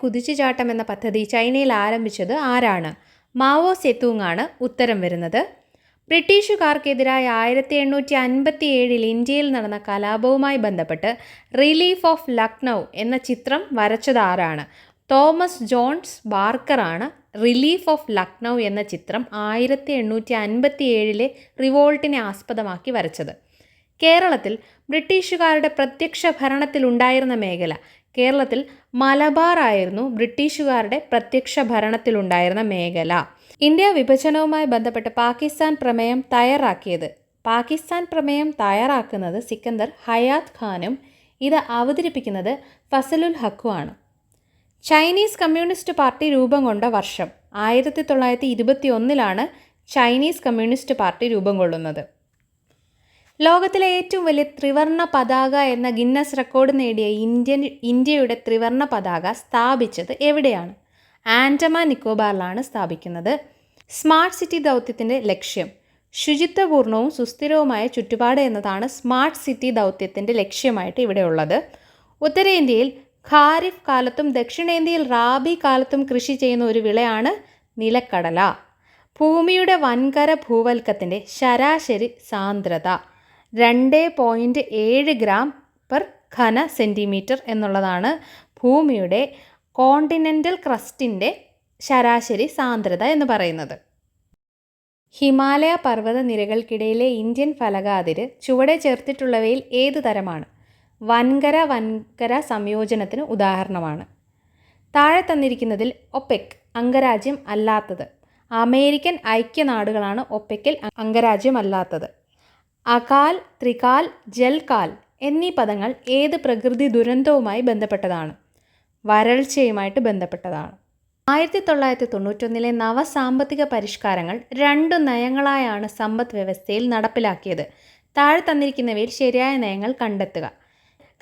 കുതിച്ചുചാട്ടം എന്ന പദ്ധതി ചൈനയിൽ ആരംഭിച്ചത് ആരാണ്? മാവോ സെതൂങ് ആണ് ഉത്തരം വരുന്നത്. ബ്രിട്ടീഷുകാർക്കെതിരായ 1857 ഇന്ത്യയിൽ നടന്ന കലാപവുമായി ബന്ധപ്പെട്ട് റിലീഫ് ഓഫ് ലക്നൗ എന്ന ചിത്രം വരച്ചത് ആരാണ്? തോമസ് ജോൺസ് ബാർക്കർ ആണ് റിലീഫ് ഓഫ് ലക്നൗ എന്ന ചിത്രം 1857 റിവോൾട്ടിനെ ആസ്പദമാക്കി വരച്ചത്. കേരളത്തിൽ ബ്രിട്ടീഷുകാരുടെ പ്രത്യക്ഷ ഭരണത്തിലുണ്ടായിരുന്ന മേഖല. കേരളത്തിൽ മലബാർ ആയിരുന്നു ബ്രിട്ടീഷുകാരുടെ പ്രത്യക്ഷ ഭരണത്തിലുണ്ടായിരുന്ന മേഖല. ഇന്ത്യ വിഭജനവുമായി ബന്ധപ്പെട്ട് പാകിസ്ഥാൻ പ്രമേയം തയ്യാറാക്കിയത്. പാകിസ്ഥാൻ പ്രമേയം തയ്യാറാക്കുന്നത് സിക്കന്ദർ ഹയാത്ത് ഖാനും ഇത് അവതരിപ്പിക്കുന്നത് ഫസലുൽ ഹക്കുമാണ്. ചൈനീസ് കമ്മ്യൂണിസ്റ്റ് പാർട്ടി രൂപം കൊണ്ട വർഷം 1921 ചൈനീസ് കമ്മ്യൂണിസ്റ്റ് പാർട്ടി രൂപം കൊള്ളുന്നത്. ലോകത്തിലെ ഏറ്റവും വലിയ ത്രിവർണ പതാക എന്ന ഗിന്നസ് റെക്കോർഡ് നേടിയ ഇന്ത്യയുടെ ത്രിവർണ പതാക സ്ഥാപിച്ചത് എവിടെയാണ്? ആൻഡമാൻ നിക്കോബാറിലാണ് സ്ഥാപിക്കുന്നത്. സ്മാർട്ട് സിറ്റി ദൗത്യത്തിൻ്റെ ലക്ഷ്യം ശുചിത്വപൂർണവും സുസ്ഥിരവുമായ ചുറ്റുപാട് എന്നതാണ് സ്മാർട്ട് സിറ്റി ദൗത്യത്തിൻ്റെ ലക്ഷ്യമായിട്ട് ഇവിടെയുള്ളത്. ഉത്തരേന്ത്യയിൽ ഖാരിഫ് കാലത്തും ദക്ഷിണേന്ത്യയിൽ റാബി കാലത്തും കൃഷി ചെയ്യുന്ന ഒരു വിളയാണ് നിലക്കടല. ഭൂമിയുടെ വൻകര ഭൂവൽക്കത്തിൻ്റെ ശരാശരി സാന്ദ്രത 2.7 ഗ്രാം പെർ ഘന സെൻറ്റിമീറ്റർ എന്നുള്ളതാണ് ഭൂമിയുടെ കോണ്ടിനെൻ്റൽ ക്രസ്റ്റിൻ്റെ ശരാശരി സാന്ദ്രത എന്ന് പറയുന്നത്. ഹിമാലയ പർവ്വത നിരകൾക്കിടയിലെ ഇന്ത്യൻ ഫലകാതിര് ചുവടെ ചേർത്തിട്ടുള്ളവയിൽ ഏത് തരമാണ്? വൻകര സംയോജനത്തിന് ഉദാഹരണമാണ്. താഴെ തന്നിരിക്കുന്നതിൽ ഒപെക് അംഗരാജ്യം അല്ലാത്തത്. അമേരിക്കൻ ഐക്യനാടുകളാണ് ഒപെക്കിൽ അംഗരാജ്യം അല്ലാത്തത്. അകാൽ, ത്രികാൽ, ജൽകാൽ എന്നീ പദങ്ങൾ ഏത് പ്രകൃതി ദുരന്തവുമായി ബന്ധപ്പെട്ടതാണ്? വരൾച്ചയുമായിട്ട് ബന്ധപ്പെട്ടതാണ്. 1991 നവസാമ്പത്തിക പരിഷ്കാരങ്ങൾ 2 നയങ്ങളായാണ് സമ്പദ് വ്യവസ്ഥയിൽ നടപ്പിലാക്കിയത്. താഴെ തന്നിരിക്കുന്നവയിൽ ശരിയായ നയങ്ങൾ കണ്ടെത്തുക.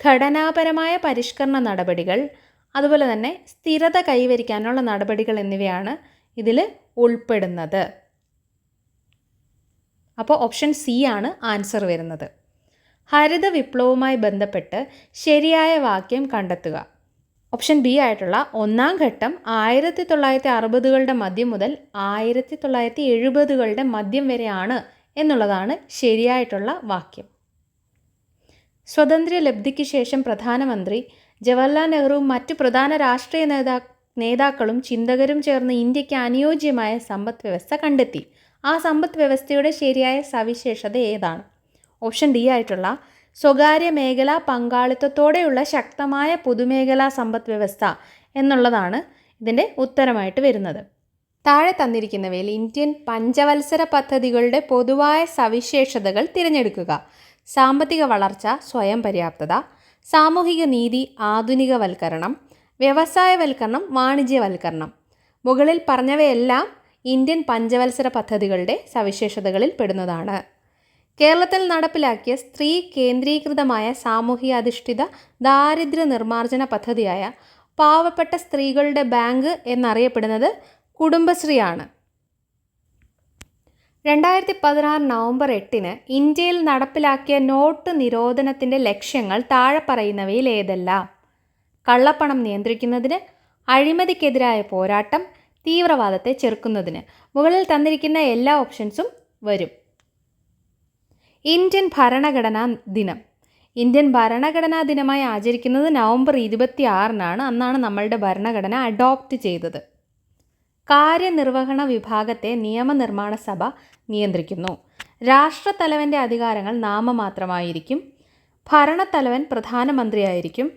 ഘടനാപരമായ പരിഷ്കരണ നടപടികൾ, അതുപോലെ തന്നെ സ്ഥിരത കൈവരിക്കാനുള്ള നടപടികൾ എന്നിവയാണ് ഇതിൽ ഉൾപ്പെടുന്നത്. അപ്പോൾ ഓപ്ഷൻ സി ആണ് ആൻസർ വരുന്നത്. ഹരിത വിപ്ലവവുമായി ബന്ധപ്പെട്ട് ശരിയായ വാക്യം കണ്ടെത്തുക. ഓപ്ഷൻ ബി ആയിട്ടുള്ള ഒന്നാം ഘട്ടം 1960കളുടെ മധ്യം മുതൽ 1970കളുടെ മധ്യം വരെയാണ് എന്നുള്ളതാണ് ശരിയായിട്ടുള്ള വാക്യം. സ്വതന്ത്ര ലബ്ധിക്ക് ശേഷം പ്രധാനമന്ത്രി ജവഹർലാൽ നെഹ്റുവും മറ്റു പ്രധാന രാഷ്ട്രീയ നേതാക്കളും ചിന്തകരും ചേർന്ന് ഇന്ത്യക്ക് അനുയോജ്യമായ സമ്പദ് വ്യവസ്ഥ കണ്ടെത്തി. ആ സമ്പദ് വ്യവസ്ഥയുടെ ശരിയായ സവിശേഷത ഏതാണ്? ഓപ്ഷൻ ഡി ആയിട്ടുള്ള സ്വകാര്യ മേഖലാ പങ്കാളിത്തത്തോടെയുള്ള ശക്തമായ പൊതുമേഖലാ സമ്പദ് വ്യവസ്ഥ എന്നുള്ളതാണ് ഇതിൻ്റെ ഉത്തരമായിട്ട് വരുന്നത്. താഴെ തന്നിരിക്കുന്നവയിൽ ഇന്ത്യൻ പഞ്ചവത്സര പദ്ധതികളുടെ പൊതുവായ സവിശേഷതകൾ തിരഞ്ഞെടുക്കുക. സാമ്പത്തിക വളർച്ച, സ്വയം പര്യാപ്തത, സാമൂഹിക നീതി, ആധുനികവൽക്കരണം, വ്യവസായവൽക്കരണം, വാണിജ്യവൽക്കരണം. മുകളിൽ പറഞ്ഞവയെല്ലാം ഇന്ത്യൻ പഞ്ചവത്സര പദ്ധതികളുടെ സവിശേഷതകളിൽ പെടുന്നതാണ്. കേരളത്തിൽ നടപ്പിലാക്കിയ സ്ത്രീ കേന്ദ്രീകൃതമായ സാമൂഹികാധിഷ്ഠിത ദാരിദ്ര്യ നിർമ്മാർജ്ജന പദ്ധതിയായ പാവപ്പെട്ട സ്ത്രീകളുടെ ബാങ്ക് എന്നറിയപ്പെടുന്നത് കുടുംബശ്രീയാണ്. 2016 നവംബർ 8 ഇന്ത്യയിൽ നടപ്പിലാക്കിയ നോട്ട് നിരോധനത്തിൻ്റെ ലക്ഷ്യങ്ങൾ താഴെ പറയുന്നവയിൽ ഏതെല്ലാം? കള്ളപ്പണം നിയന്ത്രിക്കുന്നതിന്, അഴിമതിക്കെതിരായ പോരാട്ടം, തീവ്രവാദത്തെ ചെറുക്കുന്നതിന്. മുകളിൽ തന്നിരിക്കുന്ന എല്ലാ ഓപ്ഷൻസും വരും. ഇന്ത്യൻ ഭരണഘടനാ ദിനം. ഇന്ത്യൻ ഭരണഘടനാ ദിനമായി ആചരിക്കുന്നത് നവംബർ 26 അന്നാണ് നമ്മളുടെ ഭരണഘടന അഡോപ്റ്റ് ചെയ്തത്. കാര്യനിർവഹണ വിഭാഗത്തെ നിയമനിർമ്മാണ സഭ നിയന്ത്രിക്കുന്നു. രാഷ്ട്രത്തലവൻ്റെ അധികാരങ്ങൾ നാമമാത്രമായിരിക്കും. ഭരണത്തലവൻ പ്രധാനമന്ത്രിയായിരിക്കും.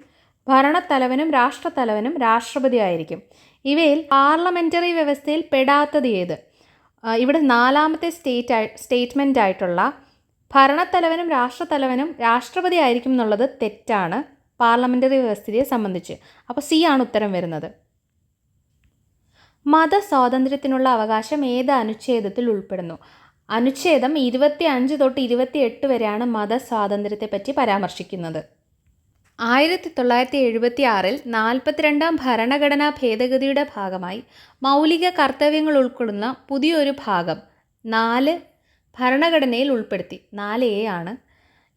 ഭരണത്തലവനും രാഷ്ട്രത്തലവനും രാഷ്ട്രപതി ആയിരിക്കും. ഇവയിൽ പാർലമെൻ്ററി വ്യവസ്ഥയിൽ പെടാത്തത് ഏത്? ഇവിടെ 4ാമത്തെ സ്റ്റേറ്റ്മെൻ്റ് ആയിട്ടുള്ള ഭരണത്തലവനും രാഷ്ട്രത്തലവനും രാഷ്ട്രപതി ആയിരിക്കും എന്നുള്ളത് തെറ്റാണ് പാർലമെൻ്ററി വ്യവസ്ഥയെ സംബന്ധിച്ച്. അപ്പോൾ സി ആണ് ഉത്തരം വരുന്നത്. മതസ്വാതന്ത്ര്യത്തിനുള്ള അവകാശം ഏത് അനുച്ഛേദത്തിൽ ഉൾപ്പെടുന്നു? അനുച്ഛേദം 25 തൊട്ട് 28 വരെയാണ് മതസ്വാതന്ത്ര്യത്തെപ്പറ്റി പരാമർശിക്കുന്നത്. 1976 42ാം ഭരണഘടനാ ഭേദഗതിയുടെ ഭാഗമായി മൗലിക കർത്തവ്യങ്ങൾ ഉൾക്കൊള്ളുന്ന പുതിയൊരു ഭാഗം 4 ഭരണഘടനയിൽ ഉൾപ്പെടുത്തി. 4A ആണ്.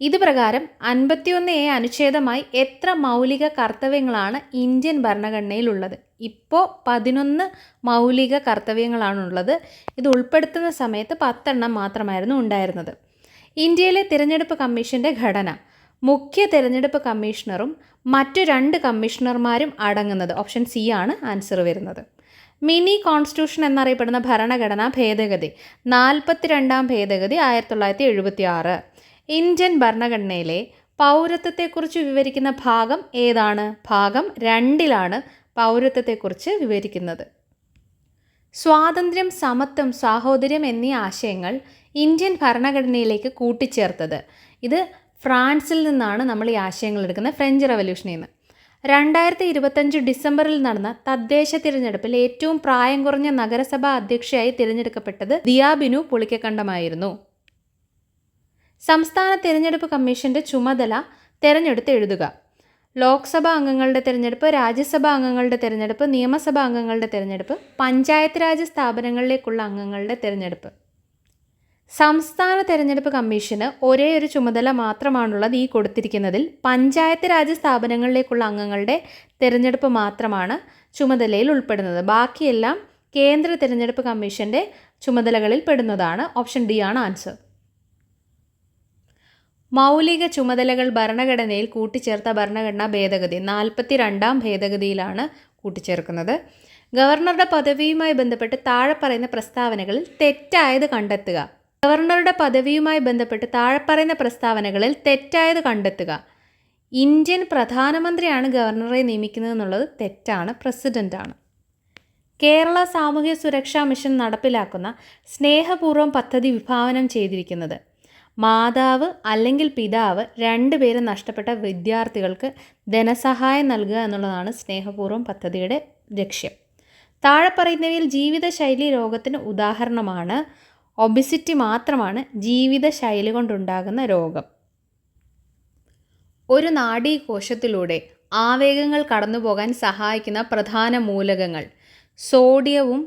ഇത് പ്രകാരം 51A അനുച്ഛേദമായി എത്ര മൗലിക കർത്തവ്യങ്ങളാണ് ഇന്ത്യൻ ഭരണഘടനയിലുള്ളത്? ഇപ്പോൾ 11 മൗലിക കർത്തവ്യങ്ങളാണുള്ളത്. ഇത് ഉൾപ്പെടുത്തുന്ന സമയത്ത് 10 എണ്ണം മാത്രമായിരുന്നു ഉണ്ടായിരുന്നത്. ഇന്ത്യയിലെ തിരഞ്ഞെടുപ്പ് കമ്മീഷൻ്റെ ഘടന: മുഖ്യ തിരഞ്ഞെടുപ്പ് കമ്മീഷണറും മറ്റു 2 കമ്മീഷണർമാരും അടങ്ങുന്നത്. ഓപ്ഷൻ സി ആണ് ആൻസർ വരുന്നത്. മിനി കോൺസ്റ്റിറ്റ്യൂഷൻ എന്നറിയപ്പെടുന്ന ഭരണഘടനാ ഭേദഗതി 42ാം ഭേദഗതി 1976. ഇന്ത്യൻ ഭരണഘടനയിലെ പൗരത്വത്തെക്കുറിച്ച് വിവരിക്കുന്ന ഭാഗം ഏതാണ്? ഭാഗം 2ലാണ് പൗരത്വത്തെക്കുറിച്ച് വിവരിക്കുന്നത്. സ്വാതന്ത്ര്യം, സമത്വം, സാഹോദര്യം എന്നീ ആശയങ്ങൾ ഇന്ത്യൻ ഭരണഘടനയിലേക്ക് കൂട്ടിച്ചേർത്തത്. ഇത് ഫ്രാൻസിൽ നിന്നാണ് നമ്മൾ ഈ ആശയങ്ങൾ എടുക്കുന്നത്, ഫ്രഞ്ച് റവല്യൂഷനിൽ നിന്ന്. 2025 ഡിസംബറിൽ നടന്ന തദ്ദേശ തിരഞ്ഞെടുപ്പിൽ ഏറ്റവും പ്രായം കുറഞ്ഞ നഗരസഭാ അധ്യക്ഷയായി തിരഞ്ഞെടുക്കപ്പെട്ടത് ദിയാബിനു പുളിക്കക്കണ്ടമായിരുന്നു. സംസ്ഥാന തിരഞ്ഞെടുപ്പ് കമ്മീഷന്റെ ചുമതല തിരഞ്ഞെടുത്ത് എഴുതുക. ലോക്സഭാ അംഗങ്ങളുടെ തിരഞ്ഞെടുപ്പ്, രാജ്യസഭാ അംഗങ്ങളുടെ തിരഞ്ഞെടുപ്പ്, നിയമസഭാ അംഗങ്ങളുടെ തിരഞ്ഞെടുപ്പ്, പഞ്ചായത്ത് രാജ് സ്ഥാപനങ്ങളിലേക്കുള്ള അംഗങ്ങളുടെ തിരഞ്ഞെടുപ്പ്. സംസ്ഥാന തിരഞ്ഞെടുപ്പ് കമ്മീഷന് ഒരേ ഒരു ചുമതല മാത്രമാണുള്ളത്. ഈ കൊടുത്തിരിക്കുന്നതിൽ പഞ്ചായത്ത് രാജ് സ്ഥാപനങ്ങളിലേക്കുള്ള അംഗങ്ങളുടെ തിരഞ്ഞെടുപ്പ് മാത്രമാണ് ചുമതലയിൽ ഉൾപ്പെടുന്നത്. ബാക്കിയെല്ലാം കേന്ദ്ര തിരഞ്ഞെടുപ്പ് കമ്മീഷൻ്റെ ചുമതലകളിൽ പെടുന്നതാണ്. ഓപ്ഷൻ ഡി ആണ് ആൻസർ. മൗലിക ചുമതലകൾ ഭരണഘടനയിൽ കൂട്ടിച്ചേർത്ത ഭരണഘടനാ ഭേദഗതി 42ാം ഭേദഗതിയിലാണ് കൂട്ടിച്ചേർക്കുന്നത്. ഗവർണറുടെ പദവിയുമായി ബന്ധപ്പെട്ട് താഴെ പറയുന്ന പ്രസ്താവനകളിൽ തെറ്റായത് കണ്ടെത്തുക. ഗവർണറുടെ പദവിയുമായി ബന്ധപ്പെട്ട് താഴെ പറയുന്ന പ്രസ്താവനകളിൽ തെറ്റായത് കണ്ടെത്തുക. ഇന്ത്യൻ പ്രധാനമന്ത്രിയാണ് ഗവർണറെ നിയമിക്കുന്നത് എന്നുള്ളത് തെറ്റാണ്, പ്രസിഡൻ്റാണ്. കേരള സാമൂഹ്യ സുരക്ഷാ മിഷൻ നടപ്പിലാക്കുന്ന സ്നേഹപൂർവ്വം പദ്ധതി വിഭാവനം ചെയ്തിരിക്കുന്നത്: മാതാവ് അല്ലെങ്കിൽ പിതാവ് 2 പേരും നഷ്ടപ്പെട്ട വിദ്യാർത്ഥികൾക്ക് ധനസഹായം നൽകുക എന്നുള്ളതാണ് സ്നേഹപൂർവ്വം പദ്ധതിയുടെ ലക്ഷ്യം. താഴെ പറയുന്നവയിൽ ജീവിതശൈലി രോഗത്തിന് ഉദാഹരണമാണ്. ഒബിസിറ്റി മാത്രമാണ് ജീവിതശൈലി കൊണ്ടുണ്ടാകുന്ന രോഗം. ഒരു നാഡീകോശത്തിലൂടെ ആവേഗങ്ങൾ കടന്നുപോകാൻ സഹായിക്കുന്ന പ്രധാന മൂലകങ്ങൾ സോഡിയവും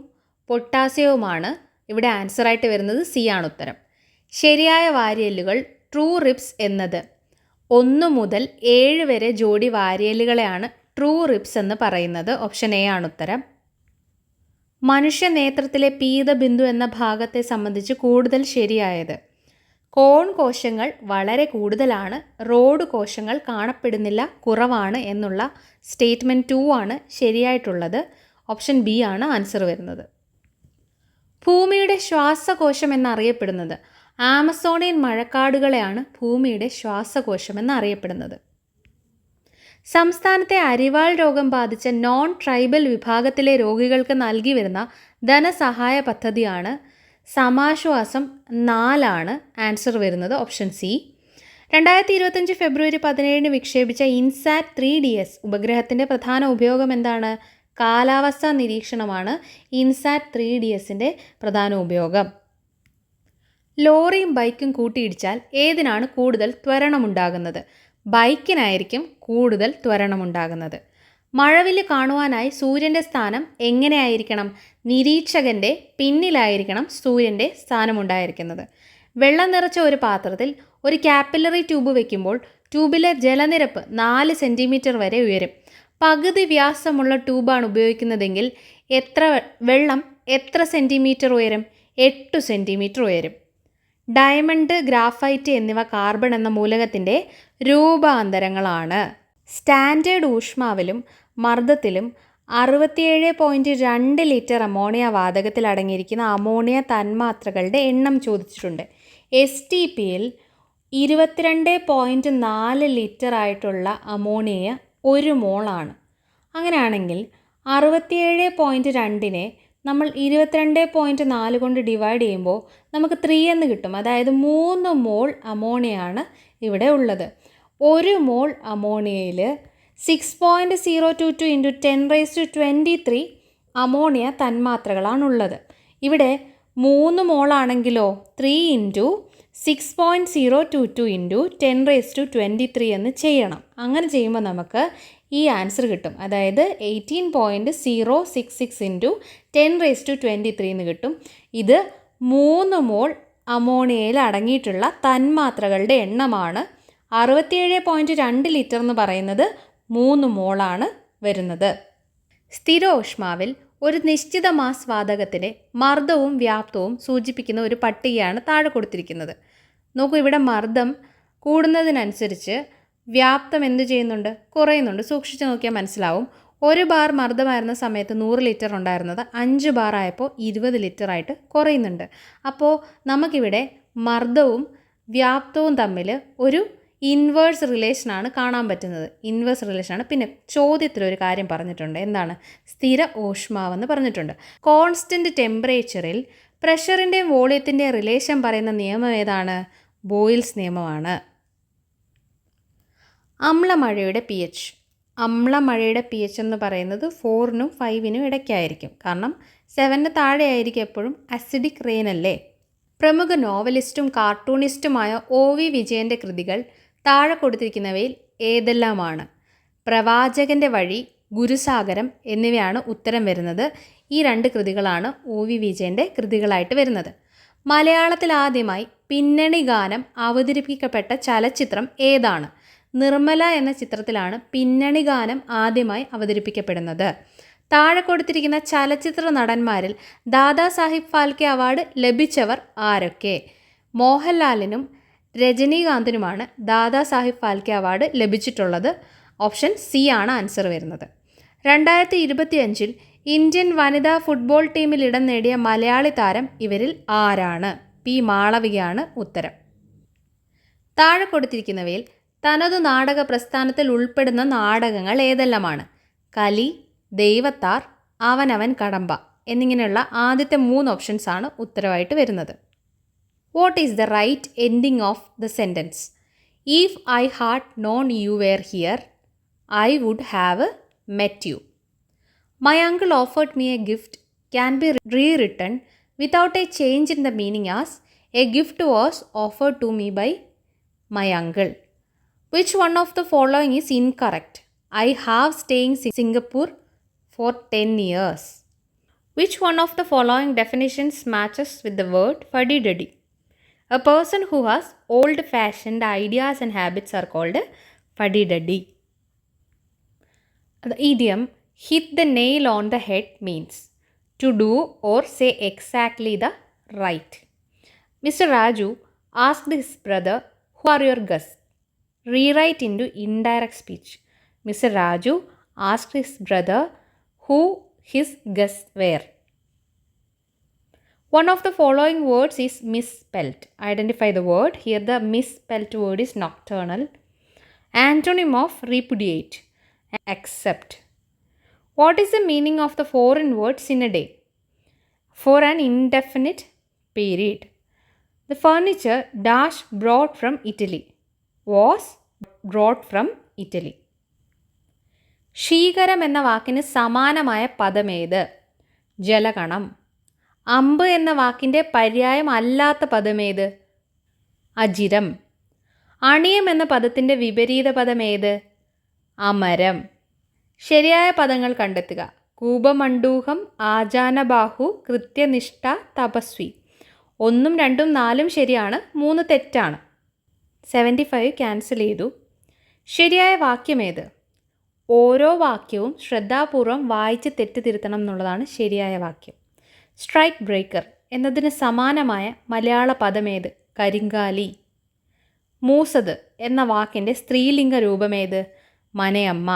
പൊട്ടാസ്യവുമാണ്. ഇവിടെ ആൻസറായിട്ട് വരുന്നത് സി ആണ് ഉത്തരം. ശരിയായ വാരിയെല്ലുകൾ ട്രൂ റിബ്സ് എന്നത് 1 മുതൽ 7 വരെ ജോഡി വാരിയെല്ലുകളെയാണ് ട്രൂ റിബ്സ് എന്ന് പറയുന്നത്. ഓപ്ഷൻ എ ആണ് ഉത്തരം. മനുഷ്യ നേത്രത്തിലെ പീതബിന്ദു എന്ന ഭാഗത്തെ സംബന്ധിച്ച് കൂടുതൽ ശരിയായത്: കോൺ കോശങ്ങൾ വളരെ കൂടുതലാണ്, റോഡ് കോശങ്ങൾ കാണപ്പെടുന്നില്ല, കുറവാണ് എന്നുള്ള സ്റ്റേറ്റ്മെൻറ്റ് 2 ആണ് ശരിയായിട്ടുള്ളത്. ഓപ്ഷൻ ബി ആണ് ആൻസർ വരുന്നത്. ഭൂമിയുടെ ശ്വാസകോശം എന്നറിയപ്പെടുന്നത്: ആമസോണിയൻ മഴക്കാടുകളെയാണ് ഭൂമിയുടെ ശ്വാസകോശം എന്നറിയപ്പെടുന്നത്. സംസ്ഥാനത്തെ അരിവാൾ രോഗം ബാധിച്ച നോൺ ട്രൈബൽ വിഭാഗത്തിലെ രോഗികൾക്ക് നൽകി വരുന്ന ധനസഹായ പദ്ധതിയാണ് സമാശ്വാസം 4 ആണ് ആൻസർ വരുന്നത്. Option C. 2025 ഫെബ്രുവരി 17 വിക്ഷേപിച്ച ഇൻസാറ്റ് 3DS ഉപഗ്രഹത്തിൻ്റെ പ്രധാന ഉപയോഗം എന്താണ്? കാലാവസ്ഥാ നിരീക്ഷണമാണ് ഇൻസാറ്റ് 3DSൻ്റെ പ്രധാന ഉപയോഗം. ലോറിയും ബൈക്കും കൂട്ടിയിടിച്ചാൽ ഏതിനാണ് കൂടുതൽ ത്വരണമുണ്ടാകുന്നത്? ബൈക്കിനായിരിക്കും കൂടുതൽ ത്വരണമുണ്ടാകുന്നത്. മഴവില്ല് കാണുവാനായി സൂര്യൻ്റെ സ്ഥാനം എങ്ങനെയായിരിക്കണം? നിരീക്ഷകൻ്റെ പിന്നിലായിരിക്കണം സൂര്യൻ്റെ സ്ഥാനമുണ്ടായിരിക്കുന്നത്. വെള്ളം നിറച്ച ഒരു പാത്രത്തിൽ ഒരു കാപ്പിലറി ട്യൂബ് വയ്ക്കുമ്പോൾ ട്യൂബിലെ ജലനിരപ്പ് 4 സെൻറ്റിമീറ്റർ വരെ ഉയരും. പകുതി വ്യാസമുള്ള ട്യൂബാണ് ഉപയോഗിക്കുന്നതെങ്കിൽ വെള്ളം എത്ര സെൻറ്റിമീറ്റർ ഉയരും? 8 സെൻറ്റിമീറ്റർ ഉയരും. ഡയമണ്ട്, ഗ്രാഫൈറ്റ് എന്നിവ കാർബൺ എന്ന മൂലകത്തിൻ്റെ രൂപാന്തരങ്ങളാണ്. സ്റ്റാൻഡേർഡ് ഊഷ്മാവിലും മർദ്ദത്തിലും 67.2 ലിറ്റർ അമോണിയ വാതകത്തിൽ അടങ്ങിയിരിക്കുന്ന അമോണിയ തന്മാത്രകളുടെ എണ്ണം ചോദിച്ചിട്ടുണ്ട്. STPയിൽ 22.4 ലിറ്റർ ആയിട്ടുള്ള അമോണിയ 1 മോളാണ്. അങ്ങനെയാണെങ്കിൽ 67.2നെ നമ്മൾ 22.4 കൊണ്ട് ഡിവൈഡ് ചെയ്യുമ്പോൾ നമുക്ക് 3 എന്ന് കിട്ടും. അതായത് 3 മോൾ അമോണിയാണ് ഇവിടെ ഉള്ളത്. 1 മോൾ അമോണിയയിൽ 6.022 × 10⁻23 അമോണിയ തന്മാത്രകളാണുള്ളത്. ഇവിടെ 3 മോളാണെങ്കിലോ 3 × 6.022 × 10⁻23 എന്ന് ചെയ്യണം. അങ്ങനെ ചെയ്യുമ്പോൾ നമുക്ക് ഈ ആൻസർ കിട്ടും. അതായത് 18.066 × 10⁻23 എന്ന് കിട്ടും. ഇത് 3 മോൾ അമോണിയയിൽ അടങ്ങിയിട്ടുള്ള തന്മാത്രകളുടെ എണ്ണമാണ് 67.2 ലിറ്റർ എന്ന് പറയുന്നത് 3 മോളാണ് വരുന്നത്. സ്ഥിരോഷ്മാവിൽ ഒരു നിശ്ചിത മാസ് വാതകത്തിൻ്റെ മർദ്ദവും വ്യാപ്തവും സൂചിപ്പിക്കുന്ന ഒരു പട്ടികയാണ് താഴെ കൊടുത്തിരിക്കുന്നത്. നോക്കൂ, ഇവിടെ മർദ്ദം കൂടുന്നതിനനുസരിച്ച് വ്യാപ്തം എന്ത് ചെയ്യുന്നുണ്ട്? കുറയുന്നുണ്ട്. സൂക്ഷിച്ച് നോക്കിയാൽ മനസ്സിലാവും. 1 ബാർ മർദ്ദമായിരുന്ന സമയത്ത് 100 ലിറ്റർ ഉണ്ടായിരുന്നത് 5 ബാർ ആയപ്പോൾ 20 ലിറ്റർ ആയിട്ട് കുറയുന്നുണ്ട്. അപ്പോൾ നമുക്കിവിടെ മർദ്ദവും വ്യാപ്തവും തമ്മിൽ ഒരു ഇൻവേഴ്സ് റിലേഷനാണ് കാണാൻ പറ്റുന്നത്. ഇൻവേഴ്സ് റിലേഷനാണ്. പിന്നെ ചോദ്യത്തിലൊരു കാര്യം പറഞ്ഞിട്ടുണ്ട്. എന്താണ്? സ്ഥിര ഊഷ്മാവെന്ന് പറഞ്ഞിട്ടുണ്ട്. കോൺസ്റ്റൻറ്റ് ടെമ്പറേച്ചറിൽ പ്രഷറിൻ്റെയും വോളിയത്തിൻ്റെയും റിലേഷൻ പറയുന്ന നിയമം ഏതാണ്? ബോയിൽസ് നിയമമാണ്. അമ്ലമഴയുടെ പി എച്ച്. അമ്ലമഴയുടെ പി എച്ച് എന്ന് പറയുന്നത് 4നും 5നും ഇടയ്ക്കായിരിക്കും. കാരണം 7ന് താഴെ ആയിരിക്കും എപ്പോഴും. അസിഡിക് റെയിൻ അല്ലേ. പ്രമുഖ നോവലിസ്റ്റും കാർട്ടൂണിസ്റ്റുമായ OV വിജയൻ്റെ കൃതികൾ താഴെ കൊടുത്തിരിക്കുന്നവയിൽ ഏതെല്ലാമാണ്? പ്രവാചകൻ്റെ വഴി, ഗുരുസാഗരം എന്നിവയാണ് ഉത്തരം വരുന്നത്. ഈ 2 കൃതികളാണ് OV വിജയൻ്റെ കൃതികളായിട്ട് വരുന്നത്. മലയാളത്തിൽ ആദ്യമായി പിന്നണി ഗാനം അവതരിപ്പിക്കപ്പെട്ട ചലച്ചിത്രം ഏതാണ്? നിർമ്മല എന്ന ചിത്രത്തിലാണ് പിന്നണി ഗാനം ആദ്യമായി അവതരിപ്പിക്കപ്പെടുന്നത്. താഴെ കൊടുത്തിരിക്കുന്ന ചലച്ചിത്ര നടന്മാരിൽ ദാദാസാഹിബ് ഫാൽക്കെ അവാർഡ് ലഭിച്ചവർ ആരൊക്കെ? മോഹൻലാലിനും രജനീകാന്തിനുമാണ് ദാദാസാഹിബ് ഫാൽക്കെ അവാർഡ് ലഭിച്ചിട്ടുള്ളത്. ഓപ്ഷൻ സി ആണ് ആൻസർ വരുന്നത്. 2025 ഇന്ത്യൻ വനിതാ ഫുട്ബോൾ ടീമിൽ ഇടം നേടിയ മലയാളി താരം ഇവരിൽ ആരാണ്? പി മാളവികയാണ് ഉത്തരം. താഴെ കൊടുത്തിരിക്കുന്നവയിൽ തനതു നാടക പ്രസ്ഥാനത്തിൽ ഉൾപ്പെടുന്ന നാടകങ്ങൾ ഏതെല്ലാമാണ്? കലി, ദൈവത്താർ, അവനവൻ കടമ്പ എന്നിങ്ങനെയുള്ള ആദ്യത്തെ 3 ഓപ്ഷൻസ് ആണ് ഉത്തരവായിട്ട് വരുന്നത്. What is the right ending of the sentence? If I had known you were here I would have met you. My uncle offered me a gift can be rewritten without a change in the meaning as a gift was offered to me by my uncle. Which one of the following is incorrect? I have staying in Singapore for 10 years. Which one of the following definitions matches with the word fuddy-duddy? A person who has old-fashioned ideas and habits are called fuddy-duddy. The idiom hit the nail on the head means to do or say exactly the right. Mr. Raju asked his brother, "Who are your guests?" Rewrite into indirect speech. Mr. Raju asked his brother who his guests were. One of the following words is misspelt. Identify the word. Here the misspelt word is nocturnal. Antonym of repudiate, accept. What is the meaning of the foreign words in a day? For an indefinite period. The furniture dash brought from Italy was brought from Italy. ശീകരം എന്ന വാക്കിന് സമാനമായ പദമേത്? ജലകണം. അമ്പ് എന്ന വാക്കിൻ്റെ പര്യായം അല്ലാത്ത പദമേത്? അജിരം. Onion എന്ന പദത്തിൻ്റെ വിപരീത പദമേത്? അമരം. ശരിയായ പദങ്ങൾ കണ്ടെത്തുക. കൂപമണ്ഡൂഹം, ആജാനബാഹു, കൃത്യനിഷ്ഠ, തപസ്വി. 1, 2, 4 ശരിയാണ്, 3 തെറ്റാണ്. 75 ക്യാൻസൽ ചെയ്തു. ശരിയായ വാക്യമേത്? ഓരോ വാക്യവും ശ്രദ്ധാപൂർവം വായിച്ച് തെറ്റ് തിരുത്തണം എന്നുള്ളതാണ് ശരിയായ വാക്യം. സ്ട്രൈക്ക് ബ്രേക്കർ എന്നതിന് സമാനമായ മലയാള പദമേത്? കരിങ്കാലി. മൂസത് എന്ന വാക്കിൻ്റെ സ്ത്രീലിംഗ രൂപമേത്? മനയമ്മ.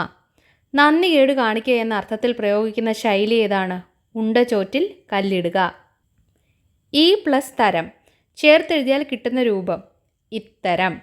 നന്ദി കേട് കാണിക്കുക എന്ന അർത്ഥത്തിൽ പ്രയോഗിക്കുന്ന ശൈലി ഏതാണ്? ഉണ്ടചോറ്റിൽ കല്ലിടുക. ഇ പ്ലസ് തരം ചേർത്തെഴുതിയാൽ കിട്ടുന്ന രൂപം? ഇത്തരം.